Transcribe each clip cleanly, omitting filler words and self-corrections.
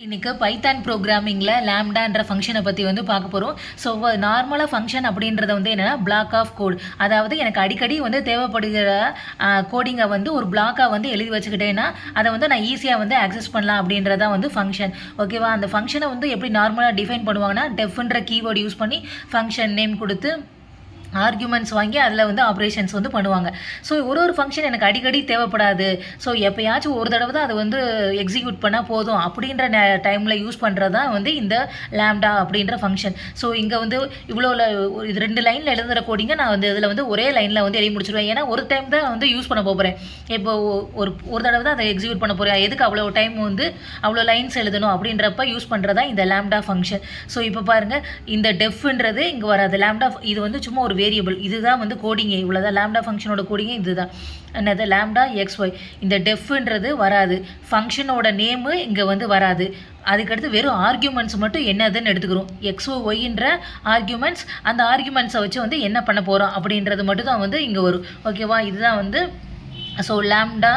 இன்னைக்கு பைத்தான் ப்ரோக்ராமிங்கில் லேம்டான்ற ஃபங்க்ஷனை பற்றி வந்து பார்க்க போகிறோம். ஸோ நார்மலாக ஃபங்க்ஷன் அப்படின்றத வந்து என்னென்னா பிளாக் ஆஃப் கோட், அதாவது எனக்கு அடிக்கடி வந்து தேவைப்படுகிற கோடிங்கை வந்து ஒரு பிளாக்காக வந்து எழுதி வச்சுக்கிட்டேன்னா அதை வந்து நான் ஈஸியாக வந்து ஆக்சஸ் பண்ணலாம் அப்படின்றதான் வந்து ஃபங்க்ஷன். ஓகேவா? அந்த ஃபங்க்ஷனை வந்து எப்படி நார்மலாக டிஃபைன் பண்ணுவாங்கன்னா டெஃப்ன்ற கீவேர்டு யூஸ் பண்ணி ஃபங்க்ஷன் நேம் கொடுத்து ஆர்குமெண்ட்ஸ் வாங்கி அதில் வந்து ஆப்ரேஷன்ஸ் வந்து பண்ணுவாங்க. ஸோ ஒரு ஃபங்க்ஷன் எனக்கு அடிக்கடி தேவைப்படாது, ஸோ எப்போயாச்சும் ஒரு தடவை தான் அதை வந்து எக்ஸிக்யூட் பண்ணால் போதும் அப்படின்ற டைமில் யூஸ் பண்ணுறது தான் வந்து இந்த லேம்டா அப்படின்ற ஃபங்க்ஷன். ஸோ இங்கே வந்து இவ்வளோ இது 2 லைனில் எழுதுகிற கோடிங்க நான் வந்து இதில் வந்து ஒரே லைனில் வந்து எழுதி முடிச்சிடுவேன். ஏன்னா ஒரு டைம் தான் வந்து யூஸ் பண்ண போகிறேன். இப்போ ஒரு தடவை தான் அதை எக்ஸிக்யூட் பண்ண போகிறேன், எதுக்கு அவ்வளோ டைம் வந்து அவ்வளோ லைன்ஸ் எழுதணும் அப்படின்றப்ப யூஸ் பண்ணுறதா இந்த லேம்டா ஃபங்க்ஷன். ஸோ இப்போ பாருங்கள், இந்த டெஃப்ன்றது இங்கே வராது. லேம்டா இது வந்து சும்மா ஒரு வேரியபிள், இதுதான் வந்து கோடிங்கே, இவ்வளோதான் லேம்டா ஃபங்க்ஷனோட கோடிங்கே இதுதான். என்னது லேம்டா XY. இந்த டெஃப்ன்றது வராது, ஃபங்க்ஷனோட நேமு இங்கே வந்து வராது. அதுக்கடுத்து வெறும் ஆர்கியூமெண்ட்ஸ் மட்டும் என்னதுன்னு எடுத்துக்கிறோம். XYன்ற ஆர்கியூமெண்ட்ஸ், அந்த ஆர்கியூமெண்ட்ஸை வச்சு வந்து என்ன பண்ண போகிறோம் அப்படின்றது மட்டும் தான் வந்து இங்கே வரும். ஓகேவா? இதுதான் வந்து ஸோ லேம்டா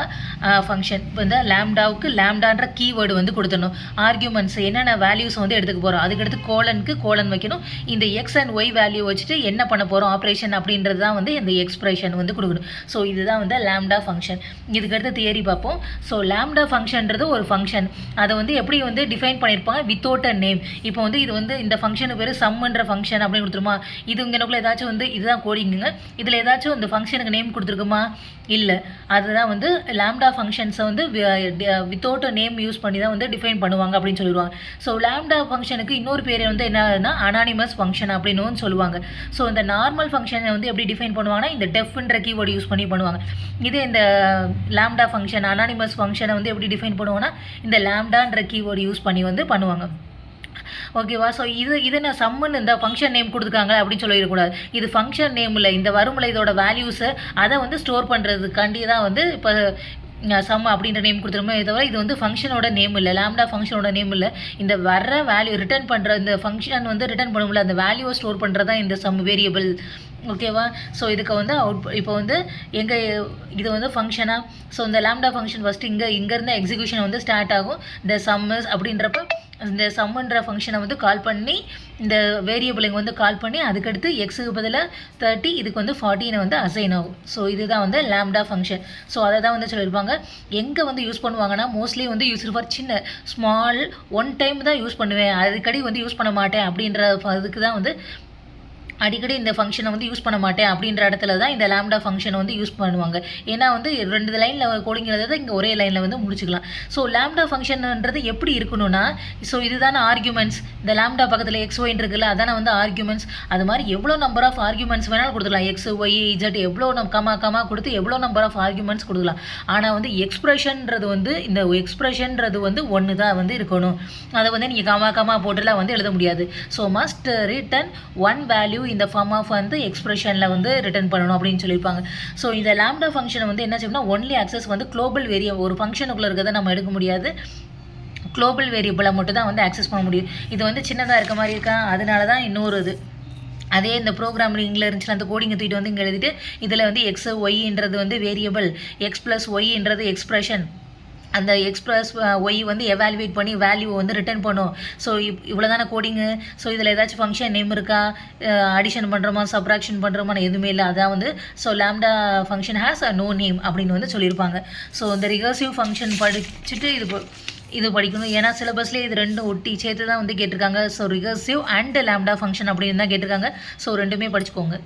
ஃபங்க்ஷன். இப்போ இந்த லேம்டாவுக்கு லேம்டான்ற கீவேர்டு வந்து கொடுத்துடணும். ஆர்கியூமெண்ட்ஸ் என்னென்ன வேல்யூஸ் வந்து எடுத்துக்க போகிறோம், அதுக்கடுத்து கோலனுக்கு கோலன் வைக்கணும். இந்த X அண்ட் Y வேல்யூ வச்சுட்டு என்ன பண்ண போகிறோம் ஆப்ரேஷன் அப்படின்றது தான் வந்து இந்த எக்ஸ்பிரஷன் வந்து கொடுக்கணும். ஸோ இதுதான் வந்து லேம்டா ஃபங்க்ஷன். இதுக்கடுத்து தியரி பார்ப்போம். ஸோ லேம்டா ஃபங்க்ஷன்றது ஒரு ஃபங்க்ஷன், அதை வந்து எப்படி வந்து டிஃபைன் பண்ணியிருப்பாங்க வித்தவுட் அ நேம். இப்போ வந்து இது வந்து இந்த ஃபங்க்ஷனுக்கு பேர் சம்ன்ற ஃபங்க்ஷன் அப்படின்னு கொடுத்துருமா. இது இங்கனக்குள்ள ஏதாச்சும் வந்து இதுதான் கோடிங்குங்க, இதில் ஏதாச்சும் இந்த ஃபங்க்ஷனுக்கு நேம் கொடுத்துருக்குமா? இல்லை. அதுதான் வந்து லேம்டா ஃபங்க்ஷன்ஸை வந்து வித்தவுட் நேம் யூஸ் பண்ணி தான் வந்து டிஃபைன் பண்ணுவாங்க அப்படின்னு சொல்லிடுவாங்க. ஸோ லேம்டா ஃபங்க்ஷனுக்கு இன்னொரு பேர் வந்து என்னன்னா அனானிமஸ் ஃபங்க்ஷன் அப்படின்னு சொல்லுவாங்க. ஸோ இந்த நார்மல் ஃபங்க்ஷனை வந்து எப்படி டிஃபைன் பண்ணுவாங்கன்னா இந்த டெஃப்ன்ற கீவேர்டு யூஸ் பண்ணி பண்ணுவாங்க. இதே இந்த லேம்டா ஃபங்க்ஷன் அனானிமஸ் ஃபங்க்ஷனை வந்து எப்படி டிஃபைன் பண்ணுவாங்கன்னா இந்த லேம்டான்ற கீவேர்டு யூஸ் பண்ணி வந்து பண்ணுவாங்க. ஓகேவா? ஸோ இது நான் சம்முன்னு இந்த ஃபங்க்ஷன் நேம் கொடுத்துருக்காங்க அப்படின்னு சொல்லிடக்கூடாது. இது ஃபங்க்ஷன் நேமில் இந்த வரும்ல இதோட வேல்யூஸை அதை வந்து ஸ்டோர் பண்ணுறதுக்காண்டி தான் வந்து இப்போ சம் அப்படின்ற நேம் கொடுத்துருமோ. தவிர இது வந்து ஃபங்க்ஷனோட நேம் இல்லை, லேம்டா ஃபங்க்ஷனோட நேம் இல்லை. இந்த வர்ற வேல்யூ ரிட்டர்ன் பண்ணுற இந்த ஃபங்க்ஷன் வந்து ரிட்டர்ன் பண்ணும்ல அந்த வேல்யூவை ஸ்டோர் பண்ணுறது தான் இந்த சம் வேரியபிள். ஓகேவா? ஸோ இதுக்கு வந்து இப்போ வந்து இது வந்து ஃபங்க்ஷனாக. ஸோ இந்த லேம்டா ஃபங்க்ஷன் ஃபஸ்ட்டு இங்கேருந்து எக்ஸிக்யூஷன் வந்து ஸ்டார்ட் ஆகும். இந்த சம்மஸ் அப்படின்றப்ப இந்த சம்முன்ற ஃபங்க்ஷனை வந்து கால் பண்ணி இந்த வேரியபிளுங்க வந்து கால் பண்ணி அதுக்கடுத்து எக்ஸுக்கு பதிலாக 30, இதுக்கு வந்து 40 வந்து அசைன் ஆகும். ஸோ இதுதான் வந்து லேம்டா ஃபங்க்ஷன். ஸோ அதை தான் வந்து சொல்லியிருப்பாங்க. எங்கே வந்து யூஸ் பண்ணுவாங்கன்னா மோஸ்ட்லி வந்து யூஸ் ஃபார் சின்ன ஸ்மால் ஒன் டைம் தான் யூஸ் பண்ணுவேன், அடிக்கடி வந்து யூஸ் பண்ண மாட்டேன் அப்படின்ற அதுக்கு தான் வந்து அடிக்கடி இந்த ஃபங்க்ஷனை வந்து யூஸ் பண்ண மாட்டேன் அப்படின்ற இடத்துல தான் இந்த லேம்டா ஃபங்க்ஷனை வந்து யூஸ் பண்ணுவாங்க. ஏன்னா வந்து 2 லைனில் கோடிங்கிறத இங்கே ஒரே லைனில் வந்து முடிச்சுக்கலாம். ஸோ லேம்டா ஃபங்க்ஷன்ன்றது எப்படி இருக்கணும்னா, ஸோ இதுதான ஆர்குமெண்ட்ஸ், இந்த லேம்டா பக்கத்தில் XY இருக்குல்ல அதான வந்து ஆர்குமெண்ட்ஸ். அது மாதிரி எவ்வளோ நம்பர் ஆஃப் ஆர்குமெண்ட்ஸ் வேணாலும் கொடுத்துக்கலாம். XY Z எவ்வளோ கமா கொடுத்து எவ்வளோ நம்பர் ஆஃப் ஆர்குமெண்ட்ஸ் கொடுக்கலாம். ஆனால் வந்து எக்ஸ்பிரஷன்றது வந்து இந்த எக்ஸ்பிரஷன்றது வந்து ஒன்று தான் வந்து இருக்கணும். அதை வந்து நீங்கள் கமா போட்டுலாம் வந்து எழுத முடியாது. So must written one value இந்த ஃபார்ம் ஆஃப் வந்து எக்ஸ்பிரஷனில் வந்து ரிட்டர்ன் பண்ணணும் அப்படின்னு சொல்லியிருப்பாங்க. ஸோ இந்த லேம்டா ஃபங்க்ஷனை வந்து என்ன செய்யணும்னா ஒன்லி ஆக்சஸ் வந்து குளோபல் ஒரு ஃபங்க்ஷனுக்குள்ளே இருக்கிறத நம்ம எடுக்க முடியாது, குளோபல் வேரியபிளை மட்டும் தான் வந்து ஆக்சஸ் பண்ண முடியும். இது வந்து சின்னதாக இருக்க மாதிரி இருக்கா, அதனால தான் இன்னொரு இது. அதே இந்த ப்ரோக்ராமிங்கில் இருந்துச்சுன்னா அந்த கோடிங்கை தூக்கிட்டு வந்து இங்கே எழுதிட்டு இதில் வந்து XYன்றது வந்து வேரியபிள், X+Yன்றது எக்ஸ்பிரஷன், அந்த X+Y வந்து எவாலுவேட் பண்ணி வேல்யூ வந்து ரிட்டர்ன் பண்ணும். ஸோ இவ்வளோ தானே கோடிங்கு. ஸோ இதில் ஏதாச்சும் ஃபங்க்ஷன் நேம் இருக்கா, அடிஷன் பண்ணுறோமா சப்ராக்ஷன் பண்ணுறோமான்னு எதுவுமே இல்லை. அதான் வந்து so lambda function has a no name அப்படின்னு வந்து சொல்லியிருப்பாங்க. ஸோ இந்த ரிகர்சிவ் ஃபங்க்ஷன் படிச்சுட்டு இது படிக்கணும். ஏன்னா சிலபஸ்லேயே இது ரெண்டும் ஒட்டி சேர்த்து தான் வந்து கேட்டிருக்காங்க. So recursive and lambda function அப்படின்னு தான் கேட்டிருக்காங்க. ஸோ ரெண்டுமே படிச்சுக்கோங்க.